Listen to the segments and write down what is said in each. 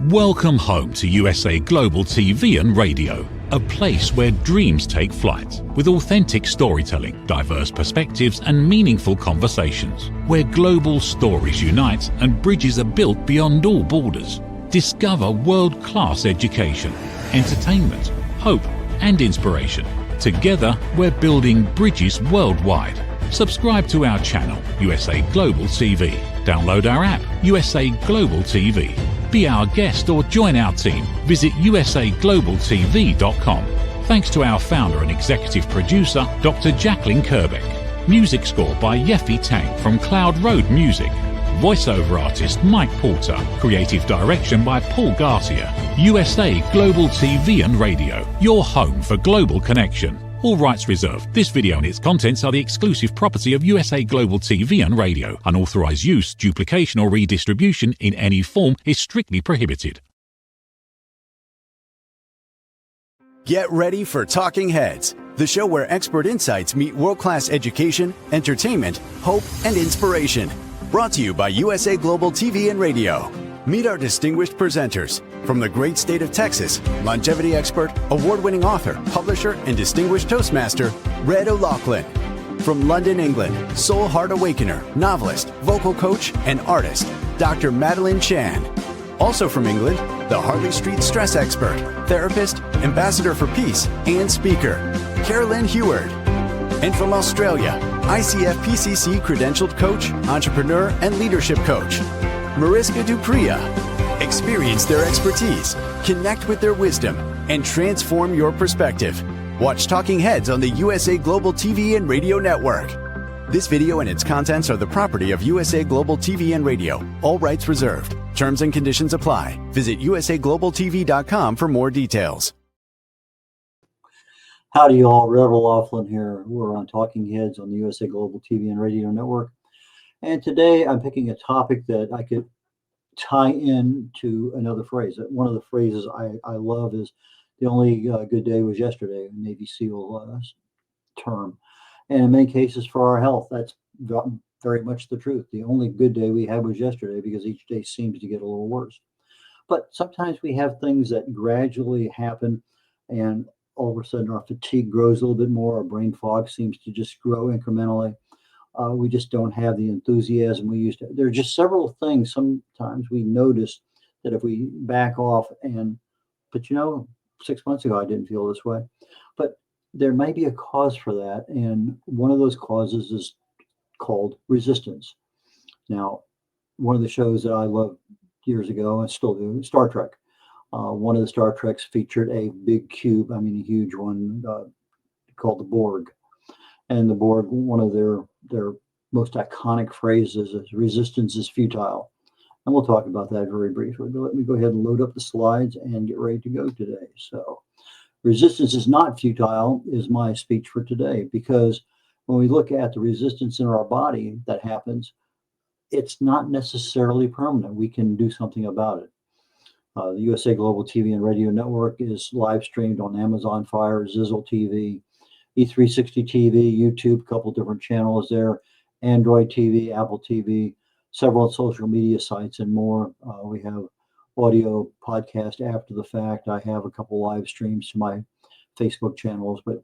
Welcome home to USA Global TV and Radio, a place where dreams take flight, with authentic storytelling, diverse perspectives and meaningful conversations, where global stories unite and bridges are built beyond all borders. Discover world-class education, entertainment, hope and inspiration. Together, we're building bridges worldwide. Subscribe to our channel, USA Global TV. Download our app, USA Global TV. Be our guest or join our team. Visit usaglobaltv.com. Thanks to our founder and executive producer, Dr. Jacqueline Kerbeck. Music score by Yeffy Tang from Cloud Road Music. Voiceover artist Mike Porter. Creative direction by Paul Garcia. USA Global TV and Radio, your home for global connection. All rights reserved. This video and its contents are the exclusive property of USA Global TV and Radio. Unauthorized use, duplication or redistribution in any form is strictly prohibited. Get ready for Talking Heads, the show where expert insights meet world-class education, entertainment, hope, and inspiration. Brought to you by USA Global TV and Radio. Meet our distinguished presenters. From the great state of Texas, longevity expert, award-winning author, publisher, and distinguished Toastmaster, Red O'Loughlin. From London, England, soul heart awakener, novelist, vocal coach, and artist, Dr. Madeline Chan. Also from England, the Harley Street stress expert, therapist, ambassador for peace, and speaker, Carolyn Heward. And from Australia, ICF PCC credentialed coach, entrepreneur, and leadership coach, Mariska Dupria. Experience their expertise, connect with their wisdom, and transform your perspective. Watch Talking Heads on the USA Global TV and Radio Network. This video and its contents are the property of USA Global TV and Radio. All rights reserved. Terms and conditions apply. Visit usaglobaltv.com for more details. Howdy, y'all. Red O'Loughlin here. We're on Talking Heads on the USA Global TV and Radio Network. And today I'm picking a topic that I could tie in to another phrase. One of the phrases I love is the only good day was yesterday, Navy SEAL term. And in many cases for our health, that's very much the truth. The only good day we had was yesterday because each day seems to get a little worse. But sometimes we have things that gradually happen and all of a sudden our fatigue grows a little bit more. Our brain fog seems to just grow incrementally. We just don't have the enthusiasm we used to. There are just several things sometimes we notice that if we back off but 6 months ago I didn't feel this way. But there may be a cause for that. And one of those causes is called resistance. Now, one of the shows that I loved years ago and still do, Star Trek. One of the Star Treks featured a big cube, a huge one called the Borg. And the Borg, one of their most iconic phrases is resistance is futile. And we'll talk about that very briefly. But let me go ahead and load up the slides and get ready to go today. So resistance is not futile is my speech for today, because when we look at the resistance in our body that happens, it's not necessarily permanent. We can do something about it. The USA Global TV and Radio Network is live streamed on Amazon Fire, Zizzle TV, E360 TV, YouTube, a couple different channels there, Android TV, Apple TV, several social media sites, and more. We have audio podcast after the fact. I have a couple live streams to my Facebook channels, but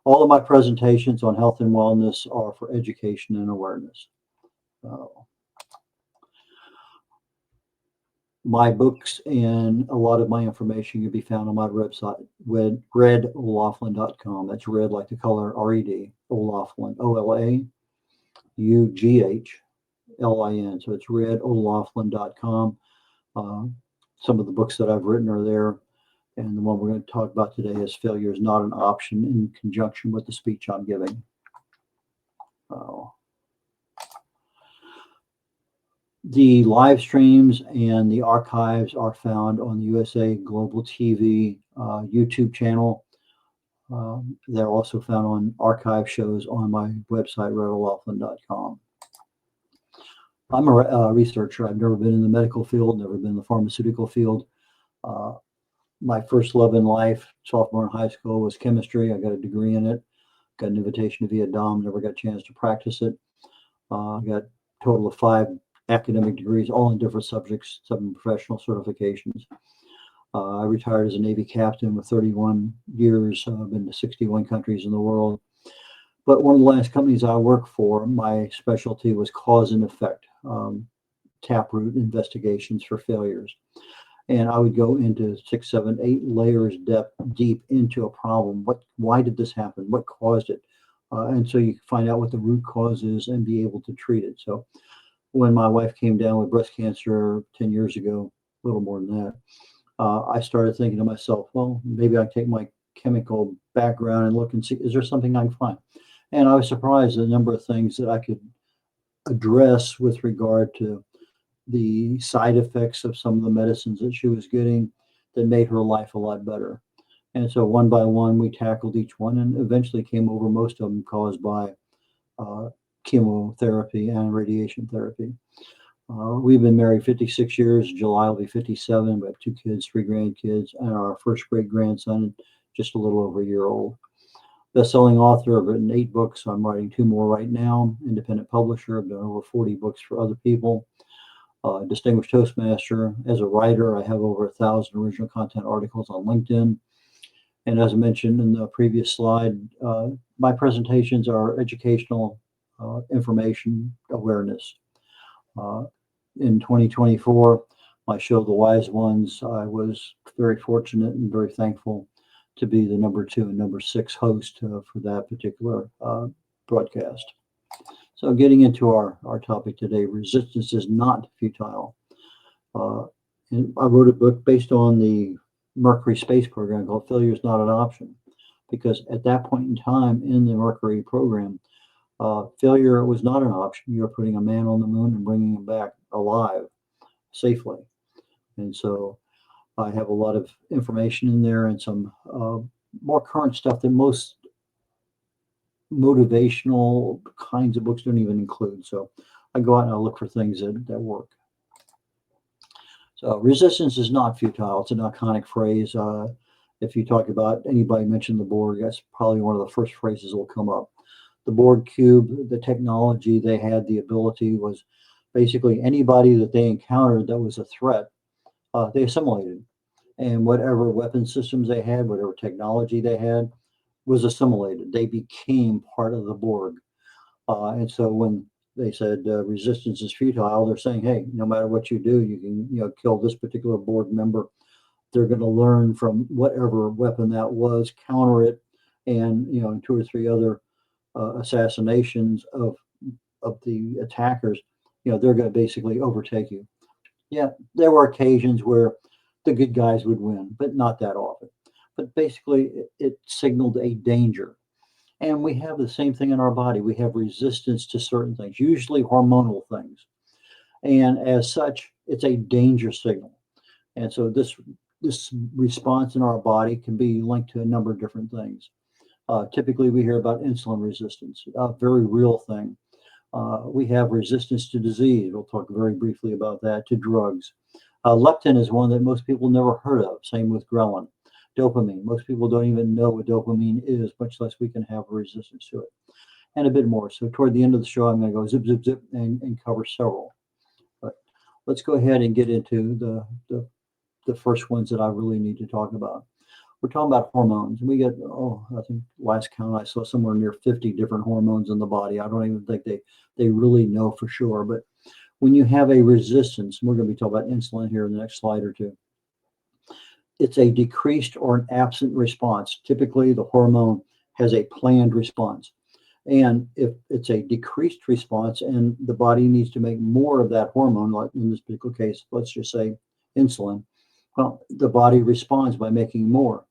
all of my presentations on health and wellness are for education and awareness. My books and a lot of my information can be found on my website, redolaughlin.com. That's red like the color, R-E-D, O'Loughlin, O-L-A-U-G-H-L-I-N. So it's redolaughlin.com. Some of the books that I've written are there. And the one we're going to talk about today is Failure is Not an Option, in conjunction with the speech I'm giving. The live streams and the archives are found on the USA Global TV YouTube channel. They're also found on archive shows on my website, redolaughlin.com. I'm a researcher. I've never been in the medical field, never been in the pharmaceutical field. My first love in life, sophomore in high school, was chemistry. I got a degree in it, got an invitation to Vietnam, never got a chance to practice it. I got a total of 5 academic degrees, all in different subjects, 7 professional certifications. I retired as a Navy captain with 31 years. I've been to 61 countries in the world. But one of the last companies I worked for, my specialty was cause and effect, taproot investigations for failures. And I would go into 6, 7, 8 layers deep into a problem. Why did this happen? What caused it? And so you can find out what the root cause is and be able to treat it. So when my wife came down with breast cancer 10 years ago, a little more than that, I started thinking to myself, well, maybe I take my chemical background and look and see, is there something I can find? And I was surprised at the number of things that I could address with regard to the side effects of some of the medicines that she was getting that made her life a lot better. And so one by one, we tackled each one and eventually came over most of them caused by chemotherapy and radiation therapy. We've been married 56 years. July will be 57. We have 2 kids, 3 grandkids, and our first great grandson, just a little over a year old. Best-selling author. I've written 8 books. I'm writing 2 more right now. Independent publisher. I've done over 40 books for other people. Distinguished Toastmaster. As a writer, I have over 1,000 original content articles on LinkedIn. And as I mentioned in the previous slide, my presentations are educational, information, awareness. In 2024, my show, The Wise Ones, I was very fortunate and very thankful to be the number 2 and number 6 host for that particular broadcast. So getting into our topic today, resistance is not futile. And I wrote a book based on the Mercury space program called Failure is Not an Option, because at that point in time in the Mercury program, failure was not an option. You were putting a man on the moon and bringing him back alive safely. And so I have a lot of information in there and some more current stuff that most motivational kinds of books don't even include. So I go out and I look for things that work. So resistance is not futile. It's an iconic phrase. If you talk about anybody mention the Borg, that's probably one of the first phrases that will come up. The Borg cube, the technology they had, the ability was basically anybody that they encountered that was a threat, they assimilated. And whatever weapon systems they had, whatever technology they had, was assimilated. They became part of the Borg. And so when they said resistance is futile, they're saying, hey, no matter what you do, you can kill this particular Borg member. They're going to learn from whatever weapon that was, counter it, and 2 or 3 other assassinations of the attackers, they're going to basically overtake you. Yeah, there were occasions where the good guys would win, but not that often. But basically, it signaled a danger. And we have the same thing in our body. We have resistance to certain things, usually hormonal things. And as such, it's a danger signal. And so this response in our body can be linked to a number of different things. Typically, we hear about insulin resistance, a very real thing. We have resistance to disease. We'll talk very briefly about that, to drugs. Leptin is one that most people never heard of. Same with ghrelin. Dopamine. Most people don't even know what dopamine is, much less we can have a resistance to it. And a bit more. So toward the end of the show, I'm going to go zip, zip, zip and cover several. But let's go ahead and get into the first ones that I really need to talk about. We're talking about hormones. We get, I think last count I saw somewhere near 50 different hormones in the body. I don't even think they really know for sure. But when you have a resistance, and we're going to be talking about insulin here in the next slide or two, it's a decreased or an absent response. Typically, the hormone has a planned response. And if it's a decreased response and the body needs to make more of that hormone, like in this particular case, let's just say insulin, well, the body responds by making more.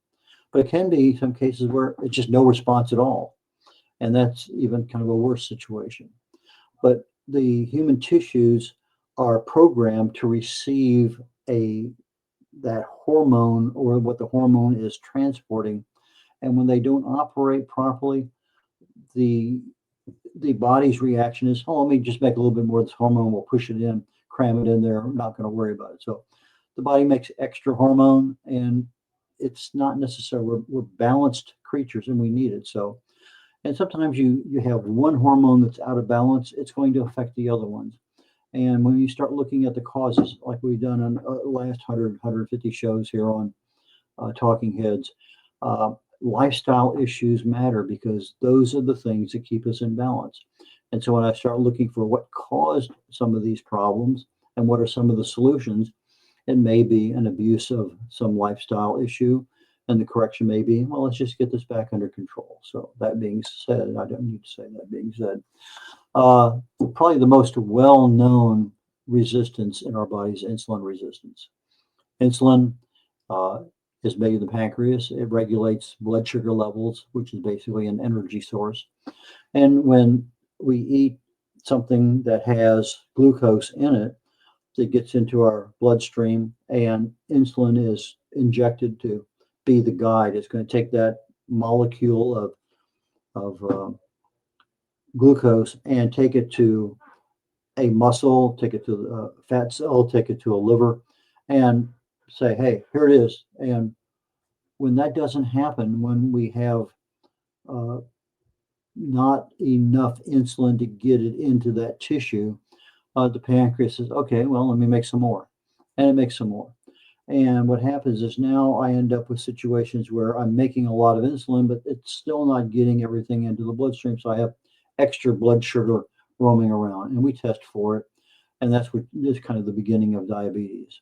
But it can be some cases where it's just no response at all. And that's even kind of a worse situation. But the human tissues are programmed to receive that hormone or what the hormone is transporting. And when they don't operate properly, the body's reaction is, let me just make a little bit more of this hormone. We'll push it in, cram it in there. I'm not going to worry about it. So the body makes extra hormone, and it's not necessary. We're balanced creatures, and we need it. So, and sometimes you have one hormone that's out of balance. It's going to affect the other ones. And when you start looking at the causes, like we've done on last 150 shows here on Talking Heads, lifestyle issues matter because those are the things that keep us in balance. And so when I start looking for what caused some of these problems and what are some of the solutions, it may be an abuse of some lifestyle issue. And the correction may be, well, let's just get this back under control. So that being said, I don't need to say that being said, probably the most well-known resistance in our body is insulin resistance. Insulin is made in the pancreas. It regulates blood sugar levels, which is basically an energy source. And when we eat something that has glucose in it, it gets into our bloodstream, and insulin is injected to be the guide. It's going to take that molecule of glucose and take it to a muscle, take it to a fat cell, take it to a liver, and say, hey, here it is. And when that doesn't happen, when we have not enough insulin to get it into that tissue, the pancreas says, okay, well, let me make some more. And it makes some more. And what happens is now I end up with situations where I'm making a lot of insulin, but it's still not getting everything into the bloodstream. So I have extra blood sugar roaming around, and we test for it. And that's what is kind of the beginning of diabetes.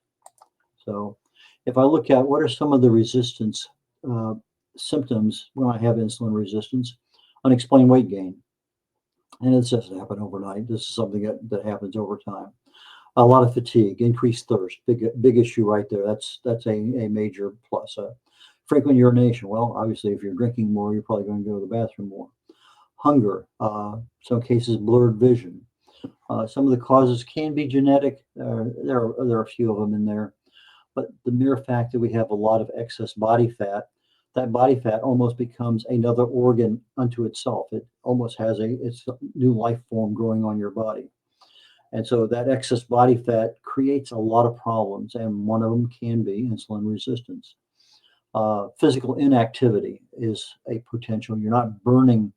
So if I look at what are some of the resistance symptoms when I have insulin resistance, unexplained weight gain. And it doesn't happen overnight. This is something that happens over time. A lot of fatigue, increased thirst, big issue right there. That's a major plus. Frequent urination. Well, obviously, if you're drinking more, you're probably going to go to the bathroom more. Hunger. Some cases, blurred vision. Some of the causes can be genetic. There are a few of them in there. But the mere fact that we have a lot of excess body fat, that body fat almost becomes another organ unto itself. It almost has it's a new life form growing on your body. And so that excess body fat creates a lot of problems, and one of them can be insulin resistance. Physical inactivity is a potential. You're not burning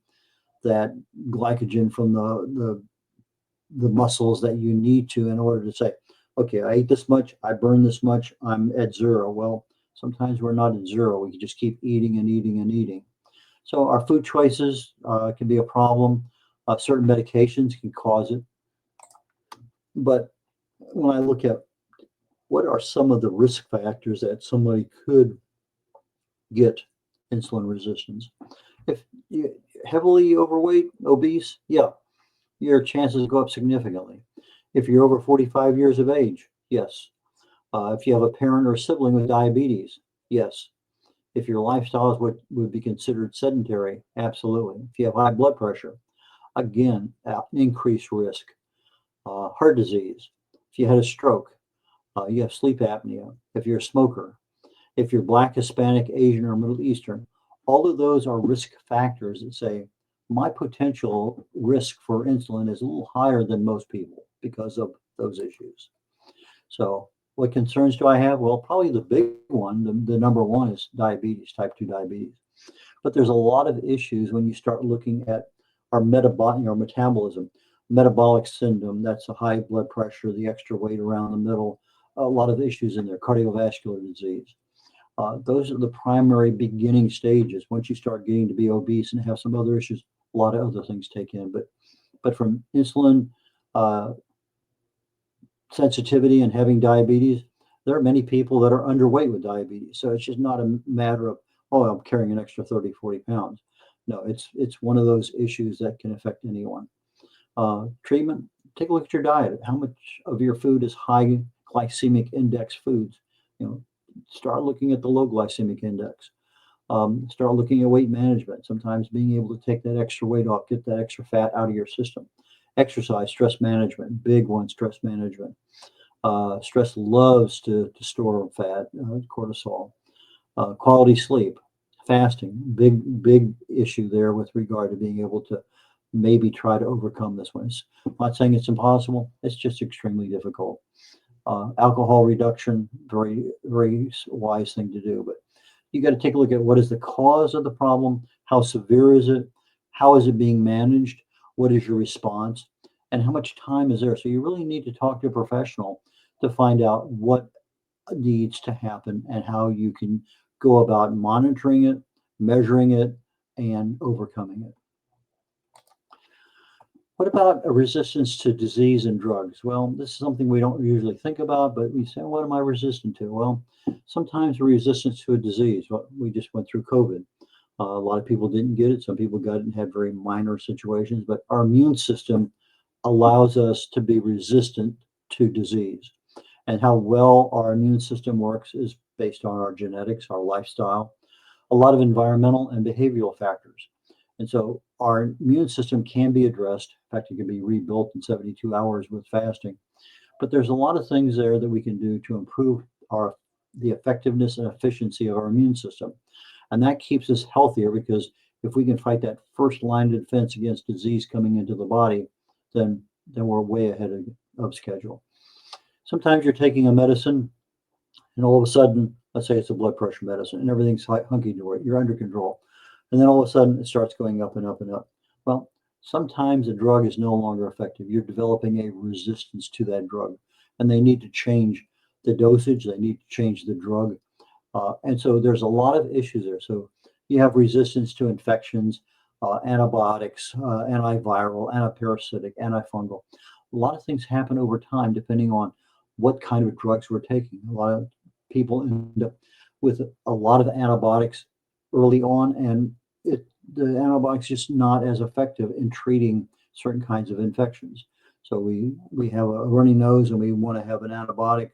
that glycogen from the muscles that you need to in order to say, okay, I ate this much, I burn this much, I'm at zero. Well, sometimes we're not at zero. We can just keep eating and eating and eating. So our food choices can be a problem. Certain medications can cause it. But when I look at what are some of the risk factors that somebody could get insulin resistance, if you're heavily overweight, obese, yeah, your chances go up significantly. If you're over 45 years of age, yes. If you have a parent or a sibling with diabetes, yes. If your lifestyle is what would be considered sedentary, absolutely. If you have high blood pressure, again, increased risk. Heart disease, if you had a stroke, you have sleep apnea, if you're a smoker, if you're Black, Hispanic, Asian, or Middle Eastern, all of those are risk factors that say my potential risk for insulin is a little higher than most people because of those issues. So what concerns do I have? Well, probably the big one, the number one is diabetes, type 2 diabetes. But there's a lot of issues when you start looking at our metabolism. Metabolic syndrome, that's a high blood pressure, the extra weight around the middle, a lot of issues in there, cardiovascular disease. Those are the primary beginning stages. Once you start getting to be obese and have some other issues, a lot of other things take in. But from insulin sensitivity and having diabetes, there are many people that are underweight with diabetes. So it's just not a matter of, oh, I'm carrying an extra 30, 40 pounds. No, it's one of those issues that can affect anyone. Treatment, take a look at your diet. How much of your food is high glycemic index foods? Start looking at the low glycemic index. Start looking at weight management. Sometimes being able to take that extra weight off, get that extra fat out of your system. Exercise, stress management, big one, stress management. Stress loves to store fat, cortisol. Quality sleep, fasting, big issue there with regard to being able to maybe try to overcome this one. I'm not saying it's impossible. It's just extremely difficult. Alcohol reduction, very, very wise thing to do. But you got to take a look at what is the cause of the problem, how severe is it, how is it being managed, what is your response, and how much time is there. So you really need to talk to a professional to find out what needs to happen and how you can go about monitoring it, measuring it, and overcoming it. What about a resistance to disease and drugs? Well, this is something we don't usually think about, but we say, what am I resistant to? Well, sometimes we're resistant to a disease. Well, we just went through COVID. A lot of people didn't get it. Some people got it and had very minor situations, but our immune system allows us to be resistant to disease. And how well our immune system works is based on our genetics, our lifestyle, a lot of environmental and behavioral factors. And so our immune system can be addressed. In fact, it can be rebuilt in 72 hours with fasting. But there's a lot of things there that we can do to improve the effectiveness and efficiency of our immune system. And that keeps us healthier, because if we can fight that first line of defense against disease coming into the body, then we're way ahead of schedule. Sometimes you're taking a medicine and all of a sudden, let's say it's a blood pressure medicine, and everything's hunky-dory, you're under control. And then all of a sudden it starts going up and up and up. Well, sometimes a drug is no longer effective. You're developing a resistance to that drug, and they need to change the dosage. They need to change the drug. And so there's a lot of issues there. So you have resistance to infections, antibiotics, antiviral, antiparasitic, antifungal. A lot of things happen over time depending on what kind of drugs we're taking. A lot of people end up with a lot of antibiotics early on, and the antibiotics just not as effective in treating certain kinds of infections. So we have a runny nose and we want to have an antibiotic,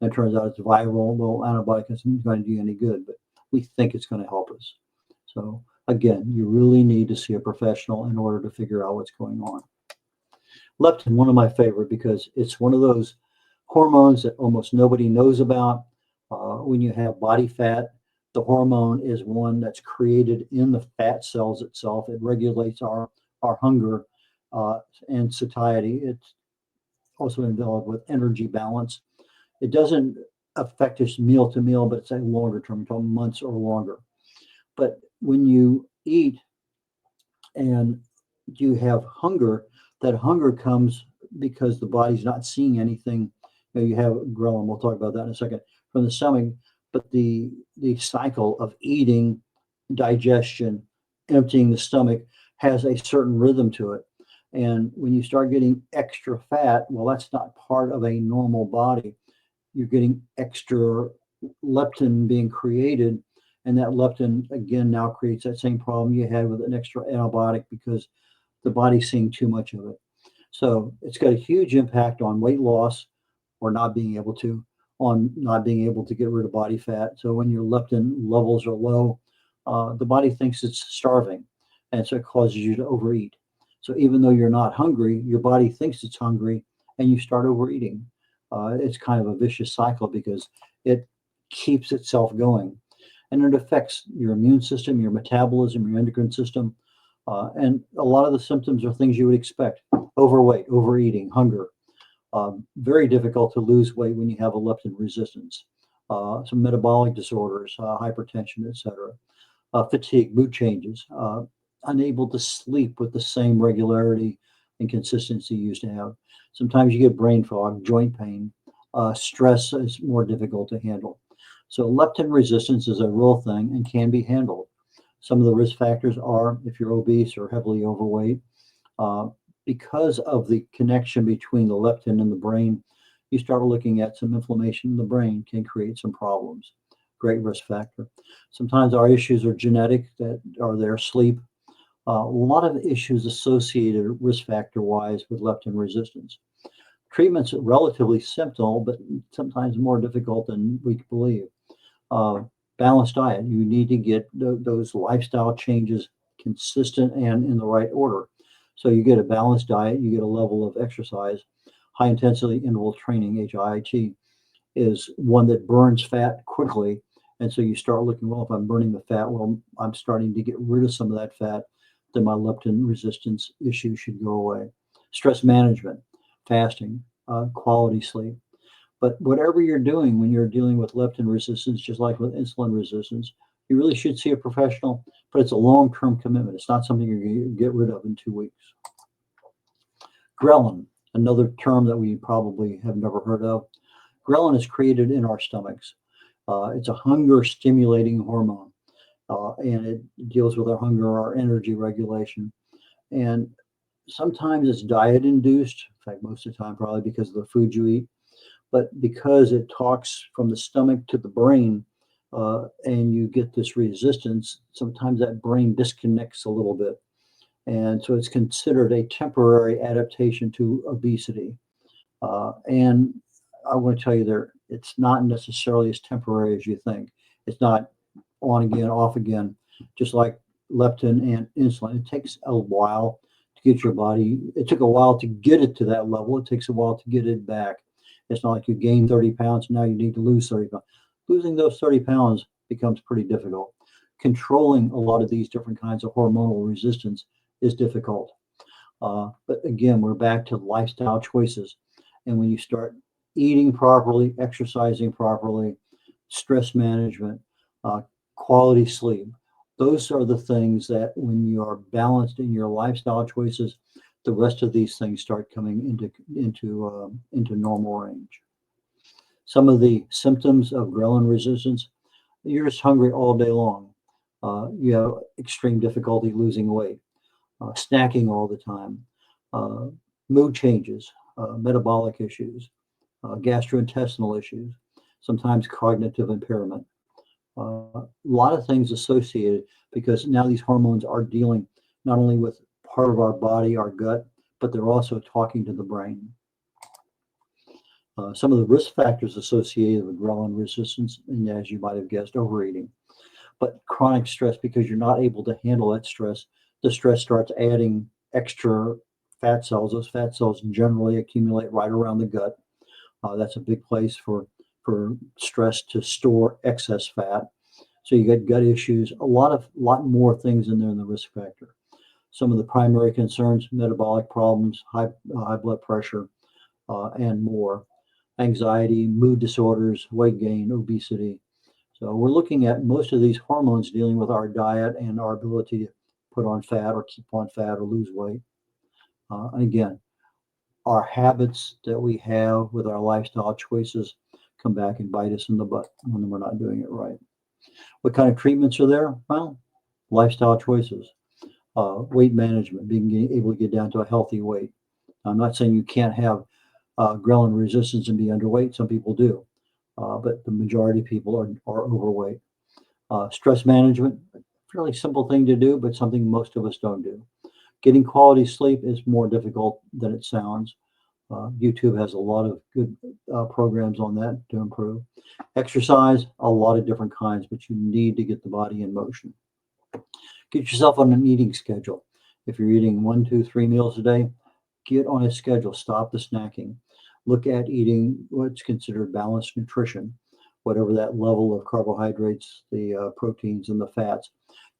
and it turns out it's viral. Well, antibiotic isn't going to do any good, but we think it's going to help us. So again, you really need to see a professional in order to figure out what's going on. Leptin, one of my favorite, because it's one of those hormones that almost nobody knows about. When you have body fat, the hormone is one that's created in the fat cells itself. It regulates our hunger and satiety. It's also involved with energy balance. It doesn't affect us meal to meal, but it's a longer term, until months or longer. But when you eat and you have hunger, that hunger comes because the body's not seeing anything. You have ghrelin, we'll talk about that in a second, from the stomach, but the cycle of eating, digestion, emptying the stomach has a certain rhythm to it. And when you start getting extra fat, well, that's not part of a normal body. You're getting extra leptin being created, and that leptin, again, now creates that same problem you had with an extra antibiotic, because the body's seeing too much of it. So it's got a huge impact on weight loss, or not being able to get rid of body fat. So when your leptin levels are low, the body thinks it's starving, and so it causes you to overeat. So even though you're not hungry, your body thinks it's hungry, and you start overeating. It's kind of a vicious cycle because it keeps itself going, and it affects your immune system, your metabolism, your endocrine system, and a lot of the symptoms are things you would expect: overweight, overeating, hunger. Very difficult to lose weight when you have a leptin resistance. Some metabolic disorders, hypertension, etc. Fatigue, mood changes, unable to sleep with the same regularity and consistency you used to have. Sometimes you get brain fog, joint pain. Stress is more difficult to handle. So leptin resistance is a real thing and can be handled. Some of the risk factors are if you're obese or heavily overweight. Because of the connection between the leptin and the brain, you start looking at some inflammation in the brain can create some problems. Great risk factor. Sometimes our issues are genetic, that are there, sleep. A lot of issues associated risk factor wise with leptin resistance. Treatment's relatively simple, but sometimes more difficult than we believe. Balanced diet. You need to get those lifestyle changes consistent and in the right order. So you get a balanced diet, you get a level of exercise. High intensity interval training, HIIT, is one that burns fat quickly. And so you start looking, well, if I'm burning the fat, well, I'm starting to get rid of some of that fat, then my leptin resistance issue should go away. Stress management, fasting, quality sleep. But whatever you're doing when you're dealing with leptin resistance, just like with insulin resistance, you really should see a professional, but it's a long-term commitment. It's not something you're going to get rid of in 2 weeks. Ghrelin, another term that we probably have never heard of. Ghrelin is created in our stomachs. It's a hunger stimulating hormone, and it deals with our hunger, our energy regulation. And sometimes it's diet induced, in fact, most of the time, probably because of the food you eat, but because it talks from the stomach to the brain, and you get this resistance, sometimes that brain disconnects a little bit. And so it's considered a temporary adaptation to obesity. And I want to tell you there, it's not necessarily as temporary as you think. It's not on again, off again, just like leptin and insulin. It takes a while to get your body, it took a while to get it to that level. It takes a while to get it back. It's not like you gain 30 pounds, now you need to lose 30 pounds. Losing those 30 pounds becomes pretty difficult. Controlling a lot of these different kinds of hormonal resistance is difficult. But again, we're back to lifestyle choices. And when you start eating properly, exercising properly, stress management, quality sleep, those are the things that when you are balanced in your lifestyle choices, the rest of these things start coming into normal range. Some of the symptoms of ghrelin resistance: you're just hungry all day long. You have extreme difficulty losing weight, snacking all the time, uh, mood changes, metabolic issues, gastrointestinal issues, sometimes cognitive impairment. A lot of things associated because now these hormones are dealing not only with part of our body, our gut, but they're also talking to the brain. Some of the risk factors associated with ghrelin resistance, and as you might have guessed, overeating. But chronic stress, because you're not able to handle that stress, the stress starts adding extra fat cells. Those fat cells generally accumulate right around the gut. That's a big place for stress to store excess fat. So you get gut issues, a lot more things in there in the risk factor. Some of the primary concerns: metabolic problems, high blood pressure, and more. Anxiety, mood disorders, weight gain, obesity. So we're looking at most of these hormones dealing with our diet and our ability to put on fat or keep on fat or lose weight. And again, our habits that we have with our lifestyle choices come back and bite us in the butt when we're not doing it right. What kind of treatments are there? Well, lifestyle choices, weight management, being able to get down to a healthy weight. I'm not saying you can't have ghrelin resistance and be underweight. Some people do, but the majority of people are overweight. Stress management, fairly simple thing to do, but something most of us don't do. Getting quality sleep is more difficult than it sounds. YouTube has a lot of good programs on that to improve. Exercise, a lot of different kinds, but you need to get the body in motion. Get yourself on an eating schedule. If you're eating 1, 2, 3 meals a day, get on a schedule. Stop the snacking. Look at eating what's considered balanced nutrition, whatever that level of carbohydrates, the proteins, and the fats.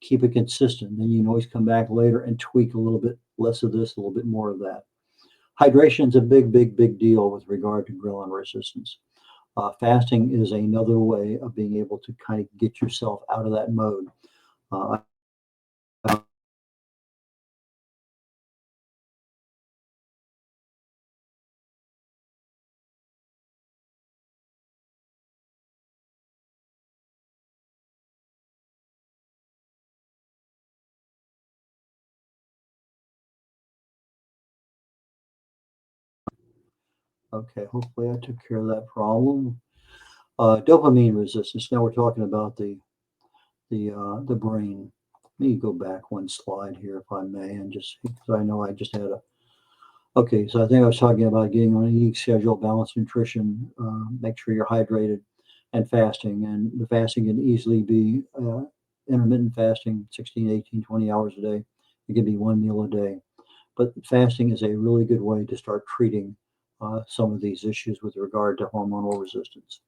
Keep it consistent. Then you can always come back later and tweak a little bit less of this, a little bit more of that. Hydration is a big, big, big deal with regard to ghrelin resistance. Fasting is another way of being able to kind of get yourself out of that mode. Uh, okay, hopefully I took care of that problem. Dopamine resistance. Now we're talking about the brain. Let me go back one slide here, if I may, and just because I know I just had a. Okay, so I think I was talking about getting on an eating schedule, balanced nutrition, make sure you're hydrated, and fasting. And the fasting can easily be intermittent fasting, 16, 18, 20 hours a day. It can be 1 meal a day. But fasting is a really good way to start treating some of these issues with regard to hormonal resistance.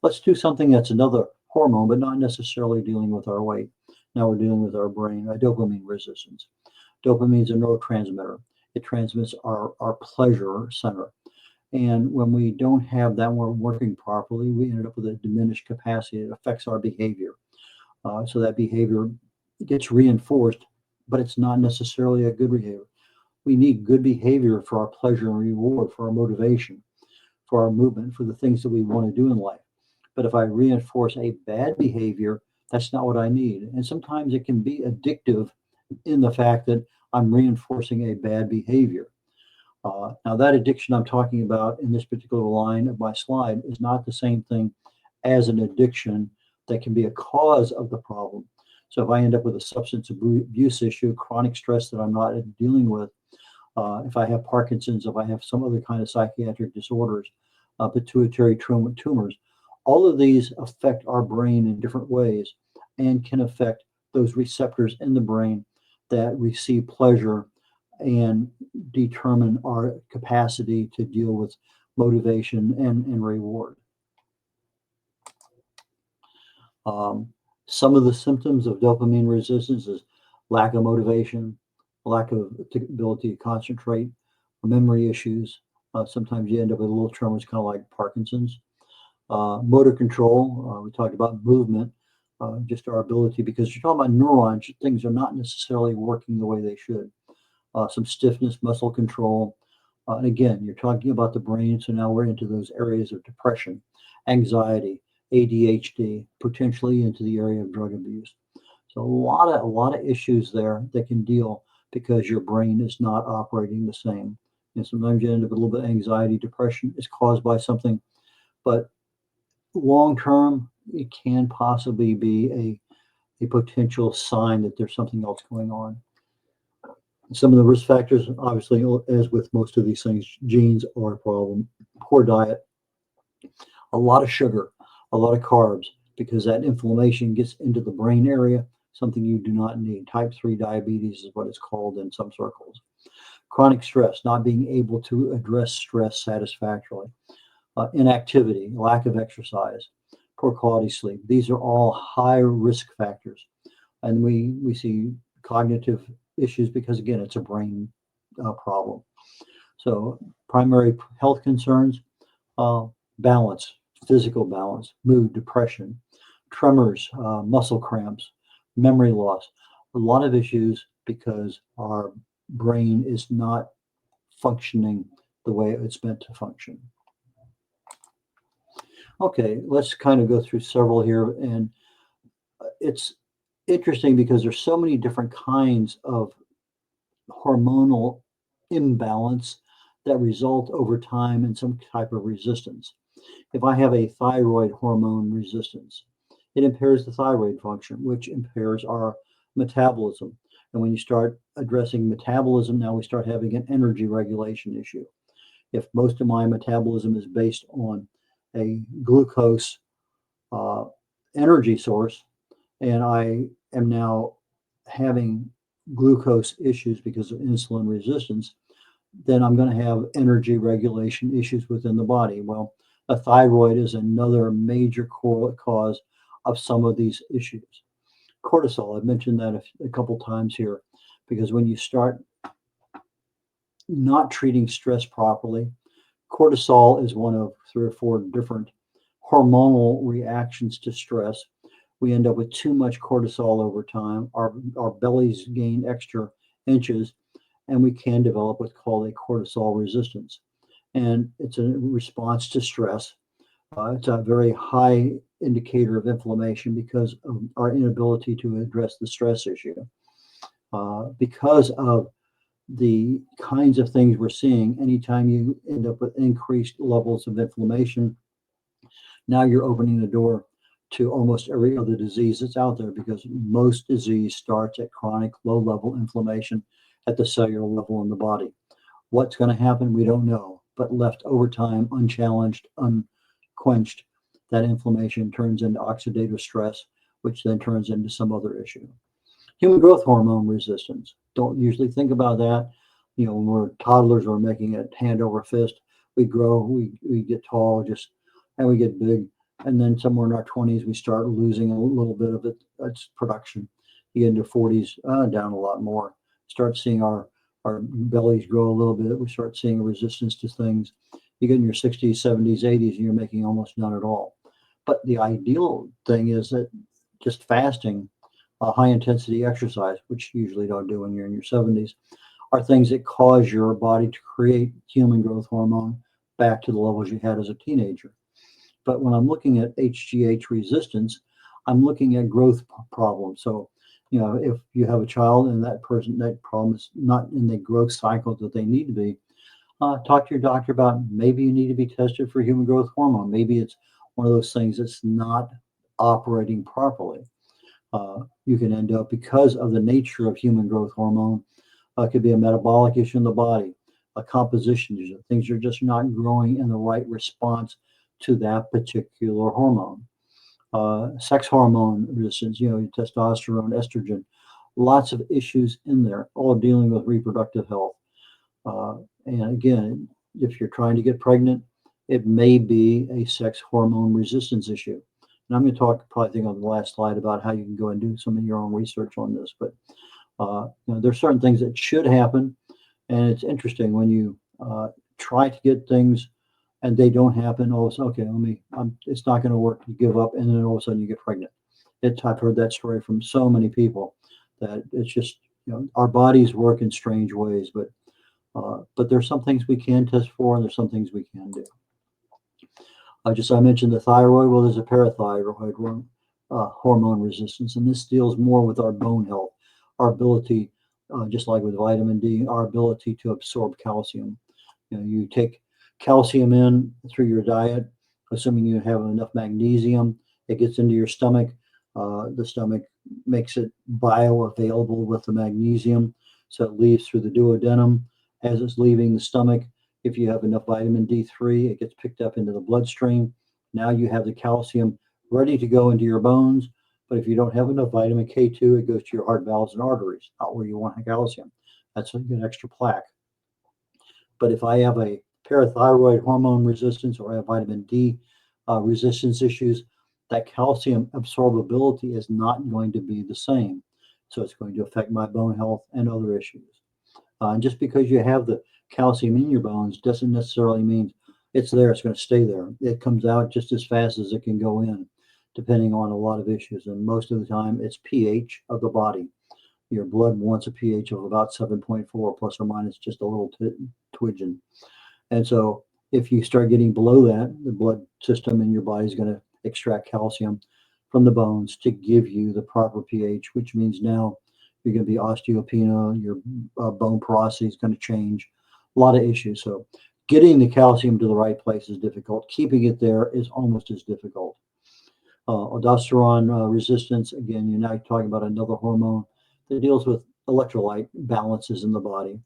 Let's do something that's another hormone, but not necessarily dealing with our weight. Now we're dealing with our brain, dopamine resistance. Dopamine is a neurotransmitter. It transmits our pleasure center. And when we don't have that one working properly, we end up with a diminished capacity. It affects our behavior. So that behavior gets reinforced, but it's not necessarily a good behavior. We need good behavior for our pleasure and reward, for our motivation, for our movement, for the things that we want to do in life. But if I reinforce a bad behavior, that's not what I need. And sometimes it can be addictive in the fact that I'm reinforcing a bad behavior. Now, that addiction I'm talking about in this particular line of my slide is not the same thing as an addiction that can be a cause of the problem. So if I end up with a substance abuse issue, chronic stress that I'm not dealing with, if I have Parkinson's, if I have some other kind of psychiatric disorders, pituitary tumors, all of these affect our brain in different ways and can affect those receptors in the brain that receive pleasure and determine our capacity to deal with motivation and reward. Some of the symptoms of dopamine resistance is lack of motivation, lack of ability to concentrate, memory issues. Sometimes you end up with little tremors, kind of like Parkinson's. Motor control, we talked about movement, just our ability, because you're talking about neurons, things are not necessarily working the way they should. Some stiffness, muscle control. And again, you're talking about the brain, so now we're into those areas of depression, anxiety, ADHD, potentially into the area of drug abuse. So a lot of issues there that can deal because your brain is not operating the same. And sometimes you end up with a little bit of anxiety, depression is caused by something, but long term, it can possibly be a potential sign that there's something else going on. Some of the risk factors, obviously, as with most of these things, genes are a problem. Poor diet, a lot of sugar, a lot of carbs, because that inflammation gets into the brain area, something you do not need. Type 3 diabetes is what it's called in some circles. Chronic stress, not being able to address stress satisfactorily. Inactivity, lack of exercise, poor quality sleep. These are all high risk factors. And we see cognitive issues because, again, it's a brain problem. So primary health concerns, balance, physical balance, mood, depression, tremors, muscle cramps, memory loss. A lot of issues because our brain is not functioning the way it's meant to function. Okay, let's kind of go through several here. And it's interesting because there's so many different kinds of hormonal imbalance that result over time in some type of resistance. If I have a thyroid hormone resistance, it impairs the thyroid function, which impairs our metabolism. And when you start addressing metabolism, now we start having an energy regulation issue. If most of my metabolism is based on a glucose energy source, and I am now having glucose issues because of insulin resistance, then I'm going to have energy regulation issues within the body. Well, a thyroid is another major cause of some of these issues. Cortisol, I've mentioned that a couple times here, because when you start not treating stress properly, cortisol is one of 3 or 4 different hormonal reactions to stress. We end up with too much cortisol over time. Our bellies gain extra inches, and we can develop what's called a cortisol resistance. And it's a response to stress. It's a very high indicator of inflammation because of our inability to address the stress issue. Because of the kinds of things we're seeing, anytime you end up with increased levels of inflammation, now you're opening the door to almost every other disease that's out there, because most disease starts at chronic low-level inflammation at the cellular level in the body. What's going to happen, we don't know, but left over time, unchallenged, unquenched, that inflammation turns into oxidative stress, which then turns into some other issue. Human growth hormone resistance. Don't usually think about that. You know, when we're toddlers, we're making it hand over fist. We grow, we get tall, and we get big. And then somewhere in our 20s, we start losing a little bit of its production. You get into 40s, down a lot more. Start seeing our bellies grow a little bit. We start seeing a resistance to things. You get in your 60s, 70s, 80s, and you're making almost none at all. But the ideal thing is that just fasting, high intensity exercise, which you usually don't do when you're in your 70s, are things that cause your body to create human growth hormone back to the levels you had as a teenager. But when I'm looking at HGH resistance, I'm looking at growth problems. So, if you have a child and that problem is not in the growth cycle that they need to be, talk to your doctor about maybe you need to be tested for human growth hormone. Maybe it's one of those things that's not operating properly. You can end up, because of the nature of human growth hormone, it could be a metabolic issue in the body, a composition issue. Things are just not growing in the right response to that particular hormone. Sex hormone resistance, testosterone, estrogen, lots of issues in there, all dealing with reproductive health. And again, if you're trying to get pregnant, it may be a sex hormone resistance issue. And I'm going to talk, probably think on the last slide, about how you can go and do some of your own research on this. But there's certain things that should happen, and it's interesting when you try to get things and they don't happen. All of a sudden, okay, it's not going to work. You give up, and then all of a sudden you get pregnant. I've heard that story from so many people that it's just our bodies work in strange ways, but there's some things we can test for, and there's some things we can do. I mentioned the thyroid. Well, there's a parathyroid hormone resistance, and this deals more with our bone health, our ability, just like with vitamin D, our ability to absorb calcium. You take calcium in through your diet, assuming you have enough magnesium. It gets into your stomach. The stomach makes it bioavailable with the magnesium, so it leaves through the duodenum. As it's leaving the stomach, if you have enough vitamin D3, it gets picked up into the bloodstream. Now you have the calcium ready to go into your bones. But if you don't have enough vitamin K2, it goes to your heart valves and arteries, not where you want the calcium. That's when you get extra plaque. But if I have a parathyroid hormone resistance, or I have vitamin D resistance issues, that calcium absorbability is not going to be the same. So it's going to affect my bone health and other issues. And just because you have the calcium in your bones doesn't necessarily mean it's there, it's going to stay there. It comes out just as fast as it can go in, depending on a lot of issues. And most of the time, it's pH of the body. Your blood wants a pH of about 7.4 plus or minus just a little twidging. And so if you start getting below that, the blood system in your body is going to extract calcium from the bones to give you the proper pH, which means now you're going to be osteopenia, your bone porosity is going to change, a lot of issues. So getting the calcium to the right place is difficult. Keeping it there is almost as difficult. Aldosterone resistance, again, you're now talking about another hormone that deals with electrolyte balances in the body.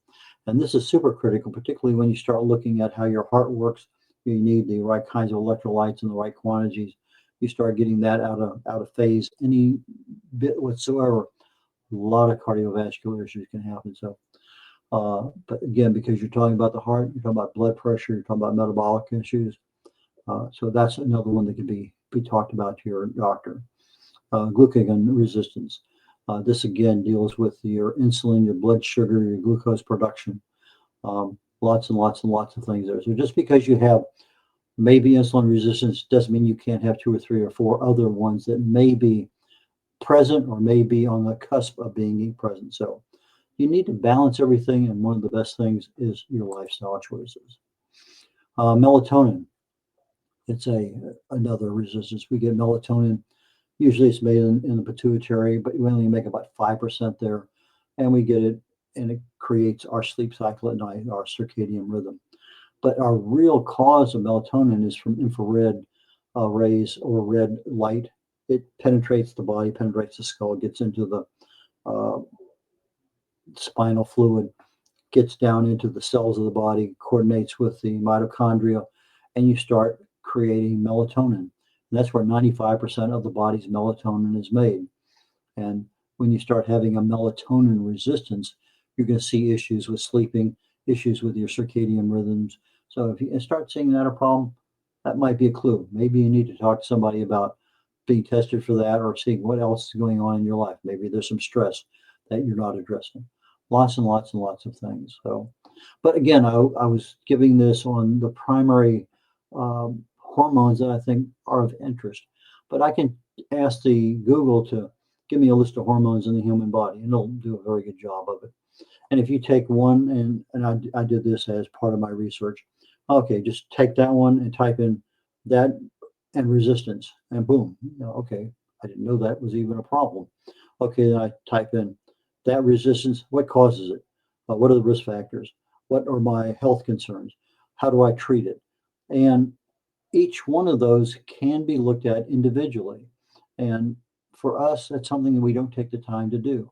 And this is super critical, particularly when you start looking at how your heart works. You need the right kinds of electrolytes in the right quantities. You start getting that out of phase any bit whatsoever, a lot of cardiovascular issues can happen. So, but again, because you're talking about the heart, you're talking about blood pressure, you're talking about metabolic issues. So that's another one that could be talked about to your doctor. Glucagon resistance. This again deals with your insulin, your blood sugar, your glucose production. Lots and lots and lots of things there. So just because you have maybe insulin resistance doesn't mean you can't have 2 or 3 or 4 other ones that may be present or may be on the cusp of being present. So you need to balance everything, and one of the best things is your lifestyle choices. Melatonin. It's another resistance. We get melatonin. Usually it's made in the pituitary, but we only make about 5% there. And we get it, and it creates our sleep cycle at night, our circadian rhythm. But our real cause of melatonin is from infrared rays or red light. It penetrates the body, penetrates the skull, gets into the spinal fluid, gets down into the cells of the body, coordinates with the mitochondria, and you start creating melatonin. And that's where 95% of the body's melatonin is made. And when you start having a melatonin resistance, you're going to see issues with sleeping, issues with your circadian rhythms. So if you start seeing that a problem, that might be a clue. Maybe you need to talk to somebody about being tested for that, or seeing what else is going on in your life. Maybe there's some stress that you're not addressing. Lots and lots and lots of things. So, but again, I was giving this on the primary hormones that I think are of interest. But I can ask the Google to give me a list of hormones in the human body, and it'll do a very good job of it. And if you take one, and I did this as part of my research, okay, just take that one and type in that and resistance, and boom, okay, I didn't know that was even a problem. Okay, then I type in that resistance, what causes it? What are the risk factors? What are my health concerns? How do I treat it? And each one of those can be looked at individually. And for us, that's something that we don't take the time to do.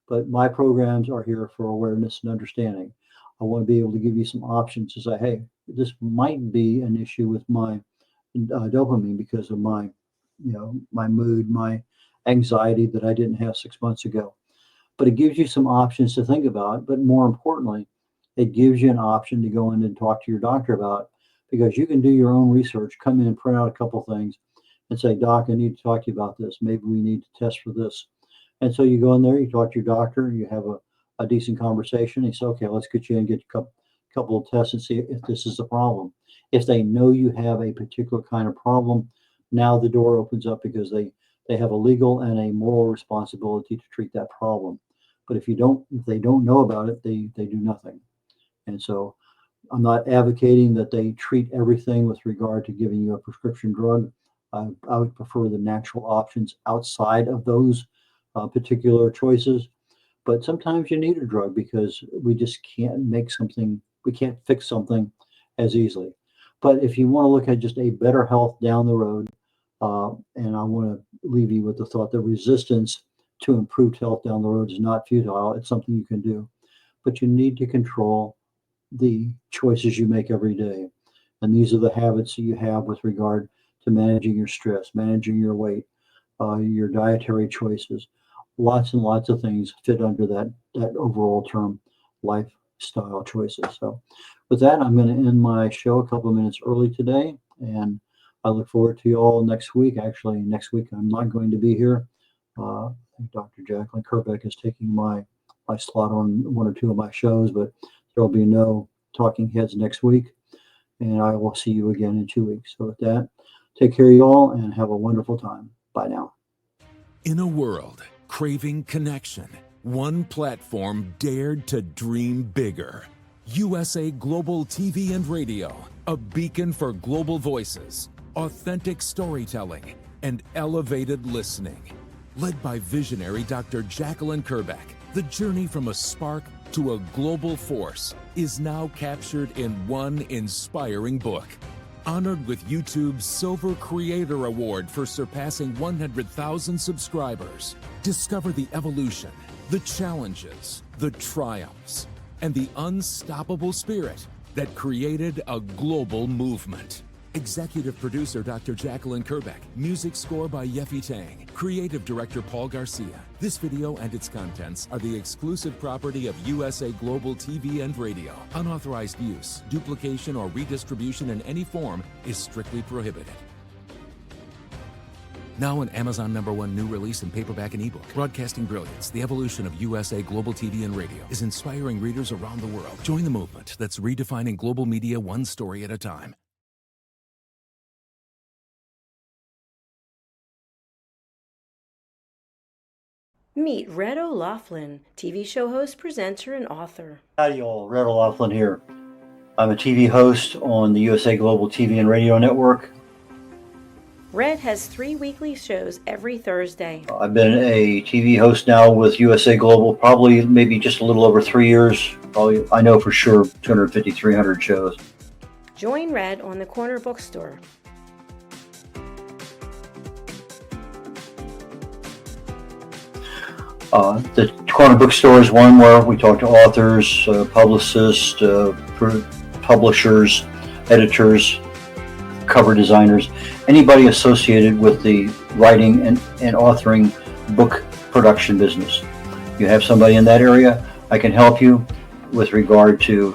But my programs are here for awareness and understanding. I want to be able to give you some options to say, hey, this might be an issue with my dopamine because of my, my mood, my anxiety that I didn't have 6 months ago. But it gives you some options to think about. But more importantly, it gives you an option to go in and talk to your doctor about, because you can do your own research, come in and print out a couple things and say, Doc, I need to talk to you about this. Maybe we need to test for this. And so you go in there, you talk to your doctor, you have a decent conversation. He says, okay, let's get you in and get a couple of tests and see if this is the problem. If they know you have a particular kind of problem, now the door opens up because they have a legal and a moral responsibility to treat that problem. But if they don't know about it, they do nothing. And so I'm not advocating that they treat everything with regard to giving you a prescription drug. I would prefer the natural options outside of those particular choices. But sometimes you need a drug because we just we can't fix something as easily. But if you want to look at just a better health down the road, and I want to leave you with the thought that resistance to improved health down the road is not futile. It's something you can do. But you need to control the choices you make every day. And these are the habits that you have with regard to managing your stress, managing your weight, your dietary choices. Lots and lots of things fit under that overall term, lifestyle choices. So with that, I'm going to end my show a couple of minutes early today. And I look forward to you all next week. Actually, next week I'm not going to be here. Dr. Jacqueline Kerbeck is taking my slot on one or two of my shows, but there'll be no Talking Heads next week. And I will see you again in 2 weeks. So with that, take care of you all and have a wonderful time. Bye now. In a world craving connection, one platform dared to dream bigger. USA Global TV and Radio, a beacon for global voices, authentic storytelling, and elevated listening. Led by visionary Dr. Jacqueline Kerbeck, the journey from a spark to a global force is now captured in one inspiring book. Honored with YouTube's Silver Creator Award for surpassing 100,000 subscribers. Discover the evolution, the challenges, the triumphs, and the unstoppable spirit that created a global movement. Executive producer Dr. Jacqueline Kerbeck. Music score by Yeffy Tang. Creative director Paul Garcia. This video and its contents are the exclusive property of USA Global TV and Radio. Unauthorized use, duplication, or redistribution in any form is strictly prohibited. Now an Amazon #1 new release in paperback and ebook. Broadcasting Brilliance, the evolution of USA Global TV and Radio, is inspiring readers around the world. Join the movement that's redefining global media one story at a time. Meet Red O'Loughlin, TV show host, presenter, and author. Howdy all, Red O'Loughlin here. I'm a TV host on the USA Global TV and Radio Network. Red has 3 weekly shows every Thursday. I've been a TV host now with USA Global probably maybe just a little over 3 years. Probably, I know for sure, 250, 300 shows. Join Red on the Corner Bookstore. The Corner Bookstore is one where we talk to authors, publicists, publishers, editors, cover designers, anybody associated with the writing and authoring book production business. You have somebody in that area, I can help you with regard to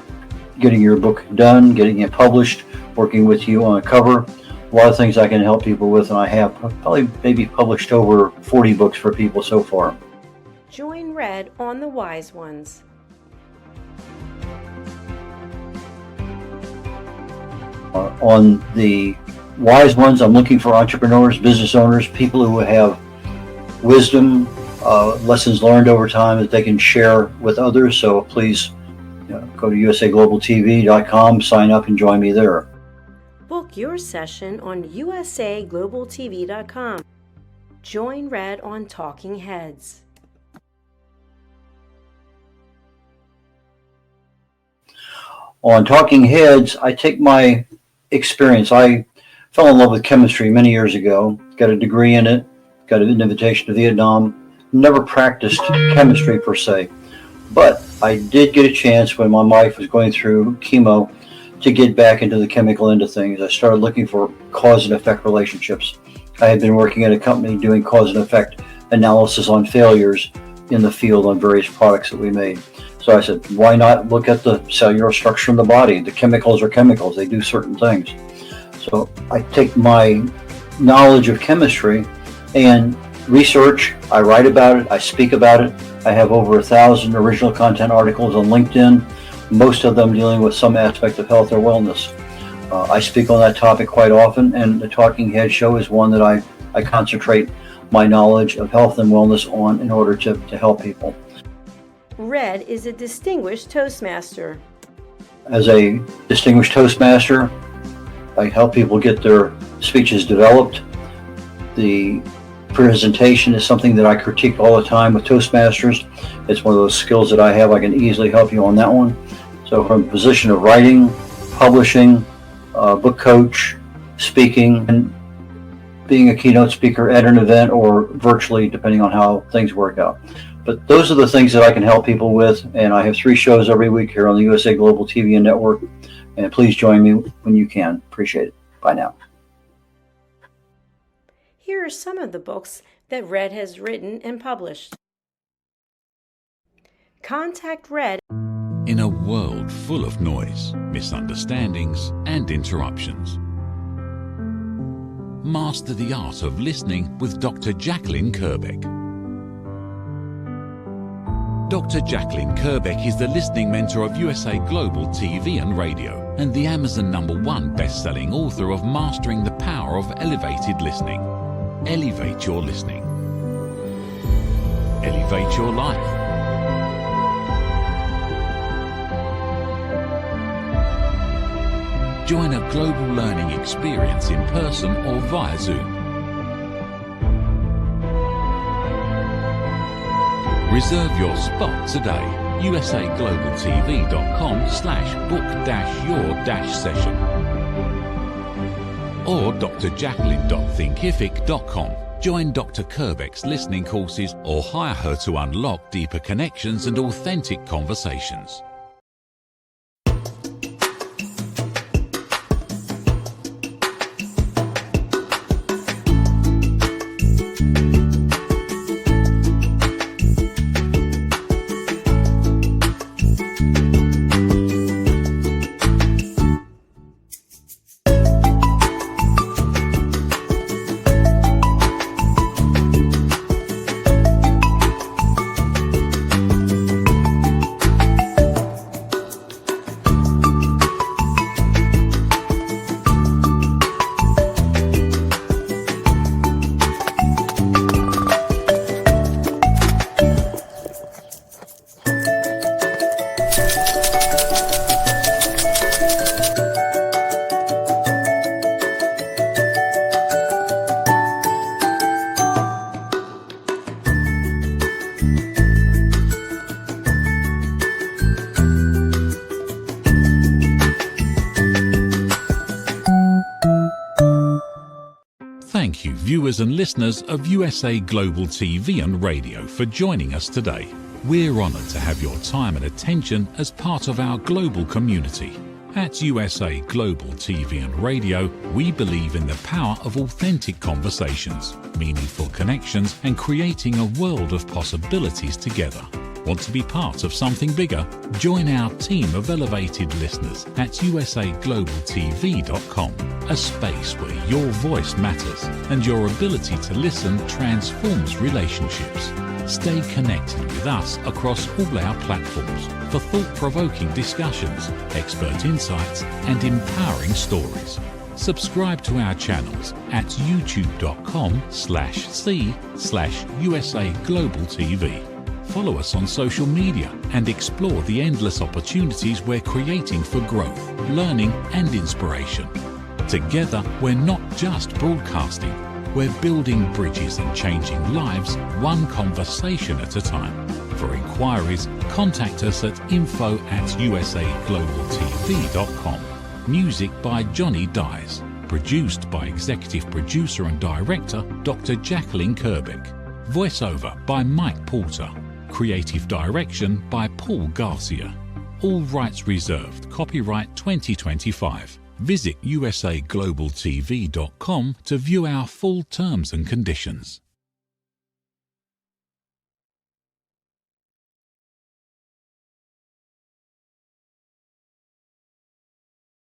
getting your book done, getting it published, working with you on a cover. A lot of things I can help people with, and I have probably maybe published over 40 books for people so far. Join Red on The Wise Ones. On the Wise Ones, I'm looking for entrepreneurs, business owners, people who have wisdom, lessons learned over time that they can share with others. So please go to usaglobaltv.com, sign up, and join me there. Book your session on usaglobaltv.com. Join Red on Talking Heads. On Talking Heads, I take my experience. I fell in love with chemistry many years ago, got a degree in it, got an invitation to Vietnam, never practiced chemistry per se. But I did get a chance when my wife was going through chemo to get back into the chemical end of things. I started looking for cause and effect relationships. I had been working at a company doing cause and effect analysis on failures in the field on various products that we made. So I said, why not look at the cellular structure in the body? The chemicals are chemicals. They do certain things. So I take my knowledge of chemistry and research. I write about it. I speak about it. I have over 1,000 original content articles on LinkedIn, most of them dealing with some aspect of health or wellness. I speak on that topic quite often, and the Talking Head Show is one that I concentrate my knowledge of health and wellness on in order to help people. Red is a distinguished Toastmaster. As a distinguished Toastmaster, I help people get their speeches developed. The presentation is something that I critique all the time with Toastmasters. It's one of those skills that I have. I can easily help you on that one. So from a position of writing, publishing, book coach, speaking, and being a keynote speaker at an event or virtually, depending on how things work out. But those are the things that I can help people with, and I have 3 shows every week here on the USA Global TV and Network, and please join me when you can. Appreciate it. Bye now. Here are some of the books that Red has written and published. Contact Red. In a world full of noise, misunderstandings, and interruptions, master the art of listening with Dr. Jacqueline Kerbeck. Dr. Jacqueline Kerbeck is the listening mentor of USA Global TV and Radio and the Amazon #1 best-selling author of Mastering the Power of Elevated Listening. Elevate your listening. Elevate your life. Join a global learning experience in person or via Zoom. Reserve your spot today. usaglobaltv.com/book-your-session or drjacqueline.thinkific.com. Join Dr. Kerbeck's listening courses or hire her to unlock deeper connections and authentic conversations. Thank you, viewers and listeners of USA Global TV and Radio, for joining us today. We're honored to have your time and attention as part of our global community. At USA Global TV and Radio, we believe in the power of authentic conversations, meaningful connections, and creating a world of possibilities together. Want to be part of something bigger? Join our team of elevated listeners at usaglobaltv.com, a space where your voice matters and your ability to listen transforms relationships. Stay connected with us across all our platforms for thought-provoking discussions, expert insights, and empowering stories. Subscribe to our channels at youtube.com/c/USA Global TV. Follow us on social media and explore the endless opportunities we're creating for growth, learning and inspiration. Together, we're not just broadcasting, we're building bridges and changing lives one conversation at a time. For inquiries, contact us at info@usaglobaltv.com. Music by Johnny Dyes. Produced by Executive Producer and Director Dr. Jacqueline Kerbeck. Voiceover by Mike Porter. Creative Direction by Paul Garcia. All rights reserved. Copyright 2025. Visit usaglobaltv.com to view our full terms and conditions.